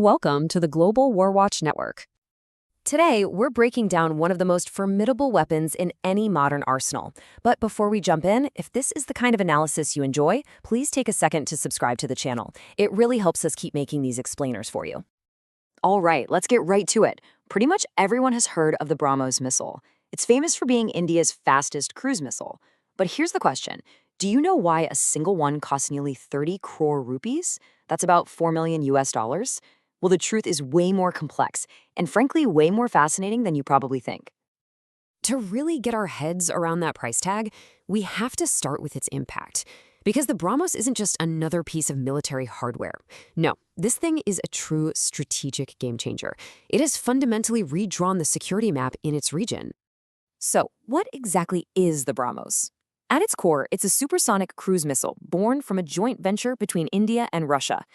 Welcome to the Global War Watch Network. Today, we're breaking down one of the most formidable weapons in any modern arsenal. But before we jump in, if this is the kind of analysis you enjoy, please take a second to subscribe to the channel. It really helps us keep making these explainers for you. All right, let's get right to it. Pretty much everyone has heard of the BrahMos missile. It's famous for being India's fastest cruise missile. But here's the question. Do you know why a single one costs nearly 30 crore rupees? That's about $4 million US. Well, the truth is way more complex, and frankly, way more fascinating than you probably think. To really get our heads around that price tag, we have to start with its impact. Because the BrahMos isn't just another piece of military hardware. No, this thing is a true strategic game changer. It has fundamentally redrawn the security map in its region. So, what exactly is the BrahMos? At its core, it's a supersonic cruise missile born from a joint venture between India and Russia.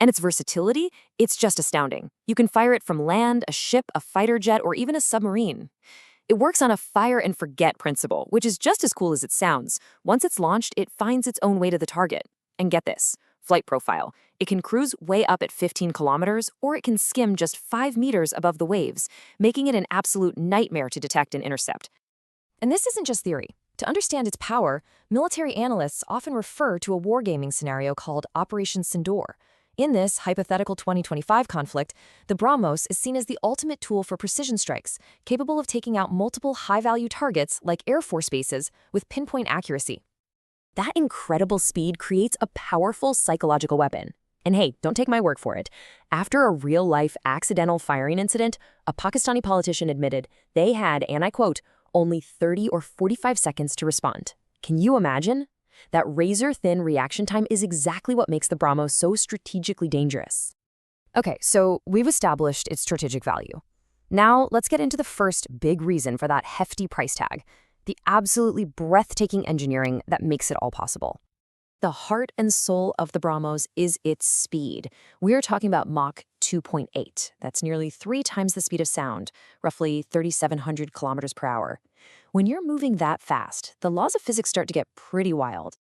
And its versatility, it's just astounding. You can fire it from land, a ship, a fighter jet, or even a submarine. It works on a fire-and-forget principle, which is just as cool as it sounds. Once it's launched, it finds its own way to the target. And get this, flight profile. It can cruise way up at 15 kilometers, or it can skim just 5 meters above the waves, making it an absolute nightmare to detect and intercept. And this isn't just theory. To understand its power, military analysts often refer to a wargaming scenario called Operation Sindoor. In this hypothetical 2025 conflict, the BrahMos is seen as the ultimate tool for precision strikes, capable of taking out multiple high-value targets like Air Force bases with pinpoint accuracy. That incredible speed creates a powerful psychological weapon. And hey, don't take my word for it. After a real-life accidental firing incident, a Pakistani politician admitted they had, and I quote, only 30 or 45 seconds to respond. Can you imagine? That razor-thin reaction time is exactly what makes the BrahMos so strategically dangerous. Okay, so we've established its strategic value. Now, let's get into the first big reason for that hefty price tag, the absolutely breathtaking engineering that makes it all possible. The heart and soul of the BrahMos is its speed. We're talking about Mach 2.8. That's nearly 3 times the speed of sound, roughly 3,700 kilometers per hour. When you're moving that fast, the laws of physics start to get pretty wild.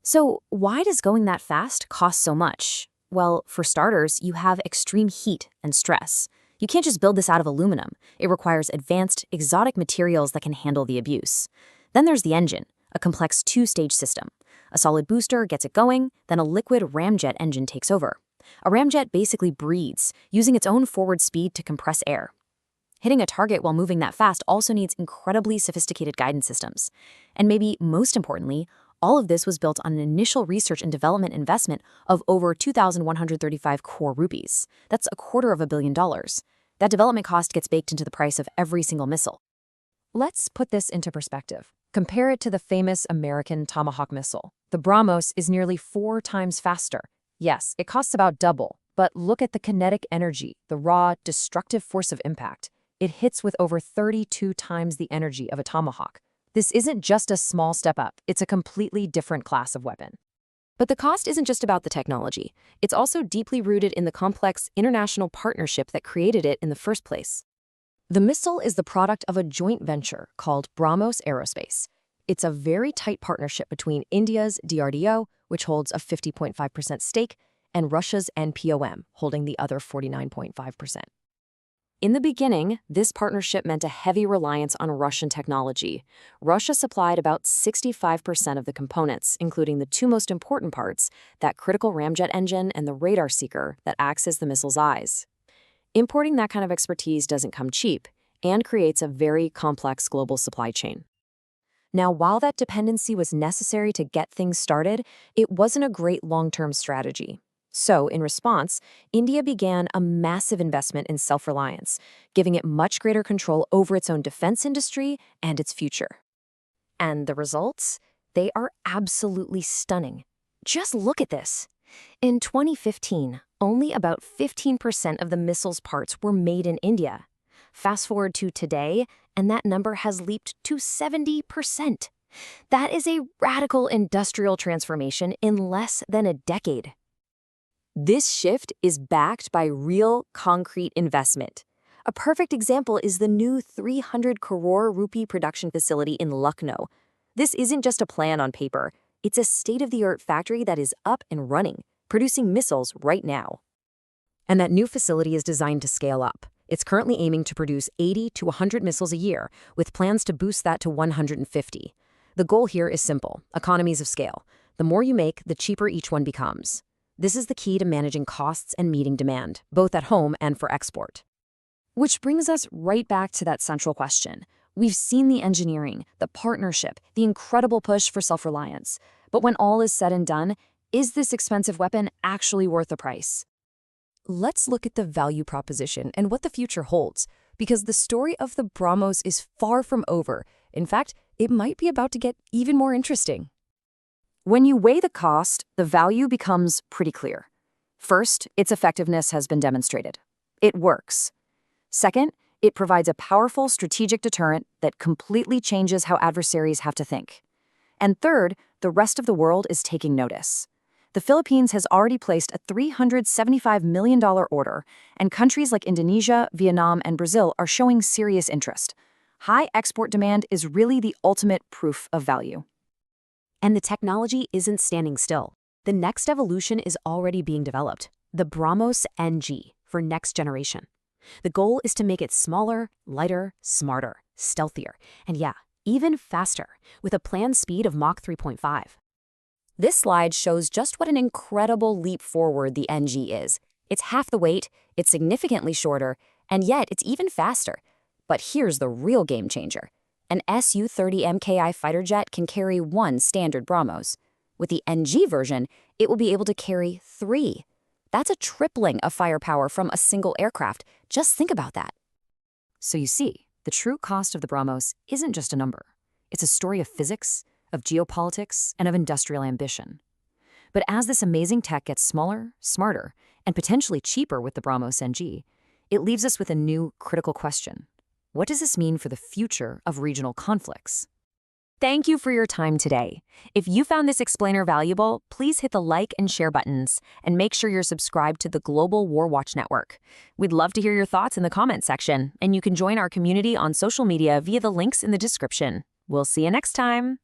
So why does going that fast cost so much? Well, for starters, you have extreme heat and stress. You can't just build this out of aluminum. It requires advanced, exotic materials that can handle the abuse. Then there's the engine, a complex 2-stage system. A solid booster gets it going, then a liquid ramjet engine takes over. A ramjet basically breathes, using its own forward speed to compress air. Hitting a target while moving that fast also needs incredibly sophisticated guidance systems. And maybe most importantly, all of this was built on an initial research and development investment of over 2,135 crore rupees. That's $250 million. That development cost gets baked into the price of every single missile. Let's put this into perspective. Compare it to the famous American Tomahawk missile. The BrahMos is nearly 4 times faster. Yes, it costs about double, but look at the kinetic energy, the raw, destructive force of impact. It hits with over 32 times the energy of a Tomahawk. This isn't just a small step up, it's a completely different class of weapon. But the cost isn't just about the technology. It's also deeply rooted in the complex international partnership that created it in the first place. The missile is the product of a joint venture called BrahMos Aerospace. It's a very tight partnership between India's DRDO, which holds a 50.5% stake, and Russia's NPOM, holding the other 49.5%. In the beginning, this partnership meant a heavy reliance on Russian technology. Russia supplied about 65% of the components, including the 2 most important parts, that critical ramjet engine and the radar seeker that acts as the missile's eyes. Importing that kind of expertise doesn't come cheap and creates a very complex global supply chain. Now, while that dependency was necessary to get things started, it wasn't a great long-term strategy. So, in response, India began a massive investment in self-reliance, giving it much greater control over its own defense industry and its future. And the results? They are absolutely stunning. Just look at this. In 2015, only about 15% of the missile's parts were made in India. Fast forward to today, and that number has leaped to 70%. That is a radical industrial transformation in less than a decade. This shift is backed by real, concrete investment. A perfect example is the new 300 crore rupee production facility in Lucknow. This isn't just a plan on paper. It's a state-of-the-art factory that is up and running, producing missiles right now. And that new facility is designed to scale up. It's currently aiming to produce 80 to 100 missiles a year, with plans to boost that to 150. The goal here is simple: economies of scale. The more you make, the cheaper each one becomes. This is the key to managing costs and meeting demand, both at home and for export. Which brings us right back to that central question. We've seen the engineering, the partnership, the incredible push for self-reliance. But when all is said and done, is this expensive weapon actually worth the price? Let's look at the value proposition and what the future holds, because the story of the BrahMos is far from over. In fact, it might be about to get even more interesting. When you weigh the cost, the value becomes pretty clear. First, its effectiveness has been demonstrated. It works. Second, it provides a powerful strategic deterrent that completely changes how adversaries have to think. And third, the rest of the world is taking notice. The Philippines has already placed a $375 million order, and countries like Indonesia, Vietnam, and Brazil are showing serious interest. High export demand is really the ultimate proof of value. And the technology isn't standing still. The next evolution is already being developed, the BrahMos NG, for next generation. The goal is to make it smaller, lighter, smarter, stealthier, and yeah, even faster, with a planned speed of Mach 3.5. This slide shows just what an incredible leap forward the NG is. It's half the weight, it's significantly shorter, and yet it's even faster. But here's the real game changer. An Su-30 MKI fighter jet can carry one standard BrahMos. With the NG version, it will be able to carry 3. That's a tripling of firepower from a single aircraft. Just think about that. So you see, the true cost of the BrahMos isn't just a number. It's a story of physics, of geopolitics, and of industrial ambition. But as this amazing tech gets smaller, smarter, and potentially cheaper with the BrahMos NG, it leaves us with a new critical question. What does this mean for the future of regional conflicts? Thank you for your time today. If you found this explainer valuable, please hit the like and share buttons, and make sure you're subscribed to the Global War Watch Network. We'd love to hear your thoughts in the comments section, and you can join our community on social media via the links in the description. We'll see you next time.